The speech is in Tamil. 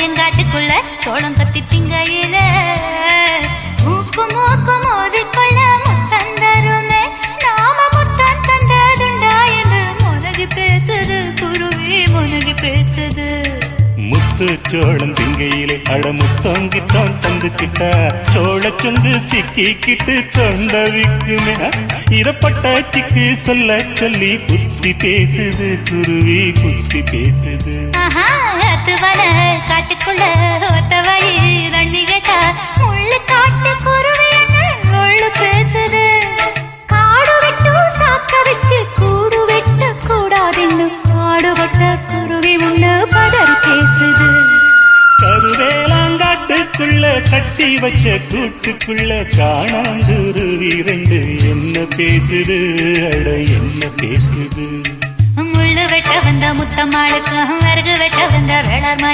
எங்காட்டுக்குள்ள சோளம் கத்தி திங்கையில மூக்கு மூக்கு மோதிக்கொள்ள முத்தம் தருமே நாம முத்தம் தந்ததுண்டா என்று முனகி பேசுது குருவி முனகி பேசுது. முத்து சோளம் திங்கையிலே அடமுத்தோங்கித்தான் தந்துக்கிட்டா சோழ சொந்து சிக்கிக்கிட்டு தொண்டவிக்குமே இதப்பட்ட சிக்கு சொல்ல சொல்லி புத்தி பேசுது குருவி புத்தி பேசுது. காட்டுக்குள்ள ஒத்த வழி தண்ணி கேட்டா முள்ளு காட்டு குருவி முள்ளு பேசுது. காடு விட்டு சாக்க வச்சு கூடு வெட்ட கூடாதுன்னு காடுபட்ட குருவி முன்னு பதறி பேசுது. கருவேலாங்காட்டுக்குள்ள கட்டி வச்ச கூட்டுக்குள்ள காணாங்குருவி ரெண்டு என்ன பேசுது அட என்ன பேசுது. முள்ளு வெட்ட வந்த முத்தம்மாளுக்கும் விறகு வெட்ட வந்த வேளாண்மை